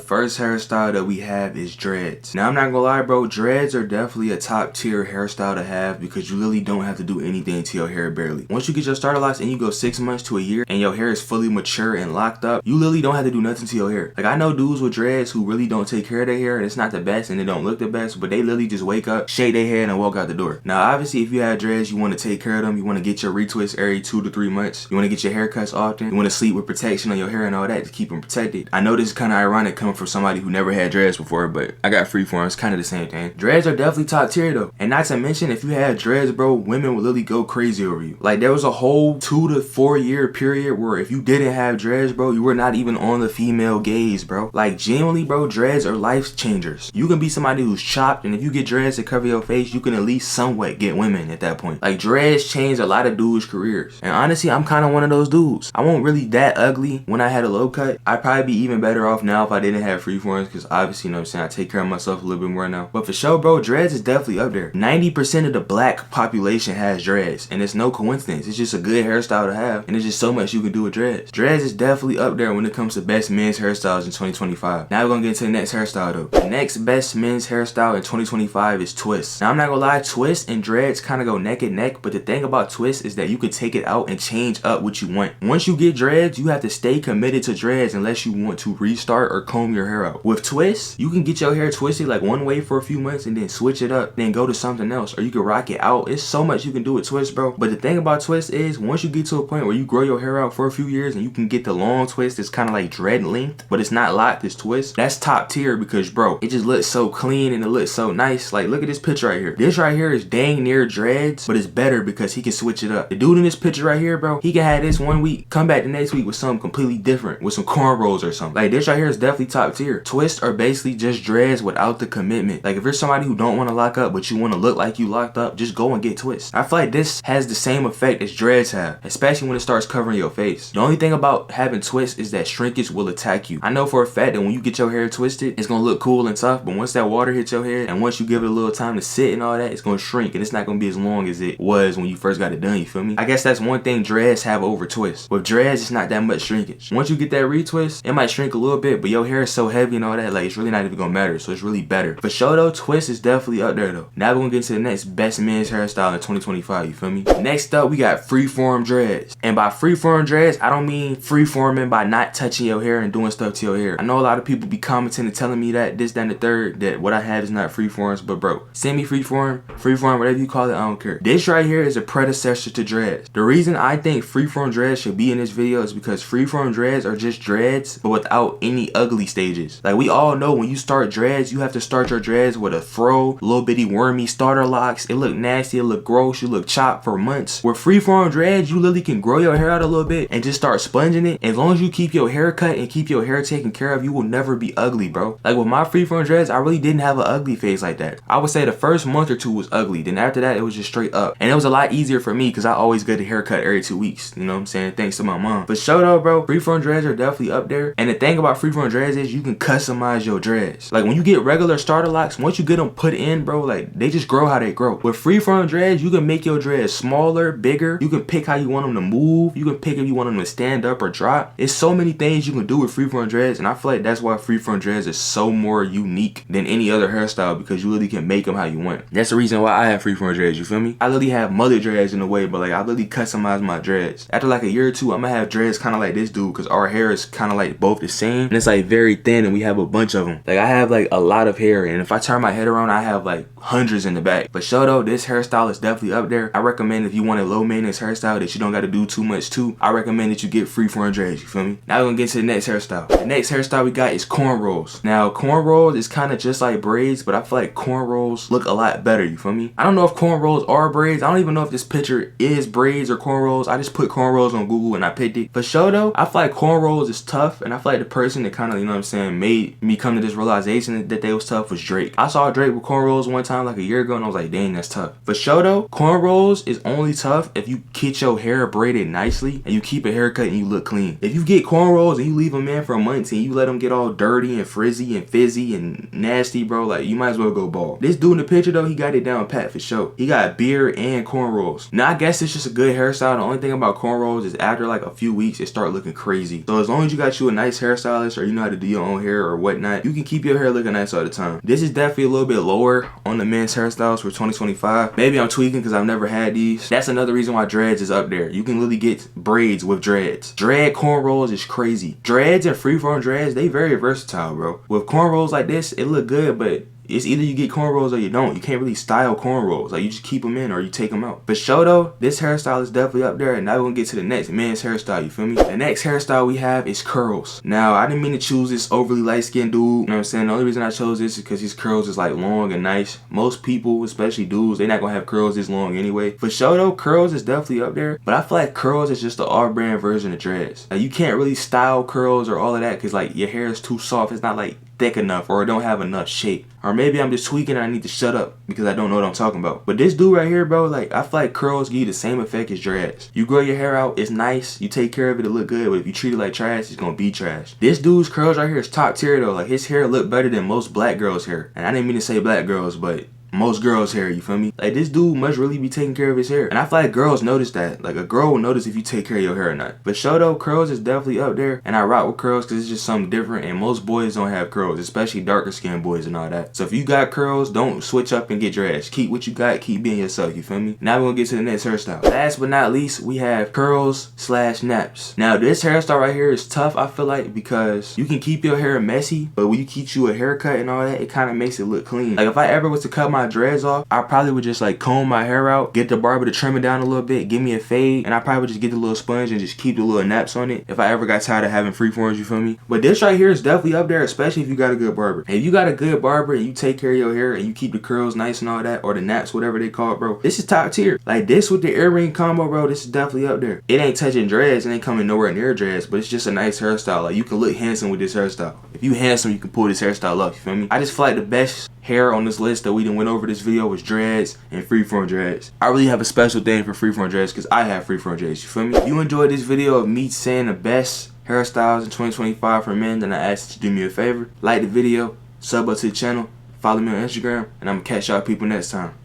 first hairstyle that we have is dreads. Now, I'm not gonna lie, bro, dreads are definitely a top tier hairstyle to have because you really don't have to do anything to your hair barely. Once you get your starter locks and you go 6 months to a year and your hair is fully mature and locked up, you literally don't have to do nothing to your hair. Like, I know dudes with dreads who really don't take care of their hair and it's not the best and they don't look the best, but they literally just wake up, shake their head, and walk out the door. Now, obviously, if you have dreads, you want to take care of them. You want to get your retwists every 2 to 3 months. You want to get your haircuts often. You want to sleep with protection on your hair and all that to keep them protected. I know this is kind of ironic coming from somebody who never had dreads before, but I got freeform. It's kind of the same thing. Dreads are definitely top tier though. And not to mention, if you had dreads, bro, women would literally go crazy over you. Like, there was a whole 2 to 4 year period where if you didn't have dreads, bro, you were not even on the female gaze, bro. Like, genuinely, bro, dreads are life changers. You can be somebody who's chopped, and if you get dreads to cover your face, you can at least somewhat get women at that point. Like, dreads changed a lot of dudes' careers. And honestly, I'm kind of one of those dudes. I wasn't really that ugly when I had a low cut. I'd probably be even better off now if I didn't have freeforms, because obviously, you know what I'm saying, I take care of myself a little bit more now. But for sure, bro, dreads is definitely up there. 90% of the black population has dreads, and it's no coincidence. It's just a good hairstyle to have, and there's just so much you can do with dreads. Dreads is definitely up there when it comes to best men's hairstyles in 2025. Now we're gonna get into the next hairstyle though. The next best men's hairstyle in 2025 is twists. Now, I'm not gonna lie, twists and dreads kind of go neck and neck, but the thing about twists is that you can take it out and change up what you want. Once you get dreads, you have to stay committed to dreads unless you want to restart or comb your hair out. With twists, you can get your hair twisted like one way for a few months and then switch it up, then go to something else, or you can rock it out. It's so much you can do with twists, bro. But the thing about twists is, once you get to a point where you grow your hair out for a few years and you can get the long twist, it's kind of like dread length, but it's not locked, it's twist. That's top tier because, bro, it just looks so clean and it looks so nice. Like, look at this picture right here. This right here is dang near dreads, but it's better because he can switch it up. The dude in this picture right here, bro, he can have this one week, come back the next week with something completely different, with some cornrows or something. Like, this right here is definitely top tier. Twists are basically just dreads without the commitment. Like, if you're somebody who don't want to lock up but you want to look like you locked up, just go and get twists. I feel like this has the same effect as dreads have, especially when it starts covering your face. The only thing about having twists is that shrinkage will attack you. I know for a fact that when you get your hair twisted, it's gonna look cool and tough, but once that water hits your hair and once you give it a little time to sit and all that, it's gonna shrink and it's not gonna be as long as it was when you first got it done, you feel me? I guess that's one thing dreads have over twists. With dreads, it's not that much shrinkage. Once you get that retwist, it might shrink a little bit, but your hair is so heavy and all that, like, it's really not even gonna matter, so it's really better. For sure though, twist is definitely up there though. Now we're gonna get into the next best men's hairstyle in 2025, you feel me? Next up, we got freeform dreads. And by freeform dreads, I don't mean freeforming by not touching your hair and doing stuff to your hair. I know a lot of people be commenting and telling me that this, that, and the third, that what I have is not freeforms, but bro, semi-freeform, freeform, whatever you call it, I don't care. This right here is a predecessor to dreads. The reason I think freeform dreads should be in this video is because freeform dreads are just dreads, but without any ugly stages. Like, we all know when you start dreads, you have to start your dreads with a fro, little bitty wormy starter locks. It look nasty, it look gross, you look chopped for months. With freeform dreads, you literally can grow your hair out a little bit and just start sponging it. As long as you keep your hair cut and keep your hair taken care of, you will never be ugly, bro. Like, with my freeform dreads, I really didn't have an ugly face like that. I would say the first month or two was ugly, then after that it was just straight up. And it was a lot easier for me because I always get a haircut every 2 weeks, you know what I'm saying, thanks to my mom. But show though, bro, freeform dreads are definitely up there. And the thing about freeform dreads is you can customize your dreads. Like, when you get regular starter locks, once you get them put in, bro, like, they just grow how they grow. With freeform dreads, you can make your dreads smaller, bigger. You can pick how you want them to move. You can pick if you want them to stand up or drop. It's so many things you can do with freeform dreads, and I feel like that's why freeform dreads is so more unique than any other hairstyle, because you really can make them how you want. That's the reason why I have freeform dreads, you feel me? I literally have mullet dreads in a way, but like, I literally customize my dreads. After like a year or two, I'm gonna have dreads kind of like this dude, because our hair is kind of like both the same, and it's like very thin, and we have a bunch of them. Like, I have like a lot of hair, and if I turn my head around, I have like hundreds in the back. But show though, this hairstyle is definitely up there. I recommend if you want a low maintenance hairstyle that you don't got to do too much to, I recommend that you get freeform dreads, you feel me? Now we're gonna get to the next hairstyle. The next hairstyle we got is cornrows. Now, cornrows is kind of just like braids, but I feel like cornrows look a lot better, you feel me? I don't know if cornrows are braids. I don't even know if this picture is braids or cornrows. I just put cornrows on Google and I picked it. For sure though, I feel like cornrows is tough, and I feel like the person that kind of, you know what I'm saying, made me come to this realization that they was tough was Drake. I saw Drake with cornrows one time like a year ago, and I was like, dang, that's tough. For sure though, cornrows is only tough if you get your hair braided nicely and you keep a haircut and you look clean. If you get cornrows and you leave them in for months and you let them get all dirty and frizzy and fizzy and nasty, bro, like, you might as well go bald. This dude in the picture though, he got it down pat for sure. He got beard and cornrows. Now, I guess it's just a good hairstyle. The only thing about cornrows is after like a few weeks, it start looking crazy. So as long as you got you a nice hairstylist, or you know how to do your own hair or whatnot, you can keep your hair looking nice all the time. This is definitely a little bit lower on the men's hairstyles for 2025. Maybe I'm tweaking because I've never had these. That's another reason why dreads is up there. You can literally get braids with dreads. Dread cornrows is crazy. Dreads and freeform dreads, they very versatile, bro. With cornrows like this, it look good, but it's either you get cornrows or you don't. You can't really style cornrows. Like, you just keep them in or you take them out. But show though, this hairstyle is definitely up there. And now we're gonna get to the next men's hairstyle, you feel me? The next hairstyle we have is curls. Now, I didn't mean to choose this overly light-skinned dude. You know what I'm saying? The only reason I chose this is because his curls is like long and nice. Most people, especially dudes, they're not gonna have curls this long anyway. For show though, curls is definitely up there. But I feel like curls is just the off-brand version of dreads. Like, you can't really style curls or all of that because like your hair is too soft. It's not like thick enough or it don't have enough shape. Or maybe I'm just tweaking and I need to shut up because I don't know what I'm talking about. But this dude right here, bro, like, I feel like curls give you the same effect as dreads. You grow your hair out, it's nice, you take care of it, it look good, but if you treat it like trash, it's gonna be trash. This dude's curls right here is top tier though. Like, his hair look better than most black girls' hair. And I didn't mean to say black girls, but most girls' hair, you feel me? Like, this dude must really be taking care of his hair. And I feel like girls notice that. Like, a girl will notice if you take care of your hair or not. But show though, curls is definitely up there. And I rock with curls because it's just something different. And most boys don't have curls, especially darker skinned boys and all that. So if you got curls, don't switch up and get dreads. Keep what you got, keep being yourself, you feel me? Now we're gonna get to the next hairstyle. Last but not least, we have curls / naps. Now this hairstyle right here is tough, I feel like, because you can keep your hair messy, but when you keep you a haircut and all that, it kind of makes it look clean. Like, if I ever was to cut my dreads off, I probably would just like comb my hair out, get the barber to trim it down a little bit, give me a fade, and I probably would just get the little sponge and just keep the little naps on it if I ever got tired of having freeforms, you feel me? But this right here is definitely up there, especially if you got a good barber. And if you got a good barber and you take care of your hair and you keep the curls nice and all that, or the naps, whatever they call it, bro, this is top tier. Like, this with the earring combo, bro, this is definitely up there. It ain't touching dreads, it ain't coming nowhere near dreads, but it's just a nice hairstyle. Like, you can look handsome with this hairstyle. If you handsome, you can pull this hairstyle off, you feel me? I just feel like the best hair on this list that we done went over this video was dreads and freeform dreads. I really have a special thing for freeform dreads because I have freeform dreads, you feel me? If you enjoyed this video of me saying the best hairstyles in 2025 for men, then I ask that you do me a favor, like the video, sub up to the channel, follow me on Instagram, and I'm gonna catch y'all people next time.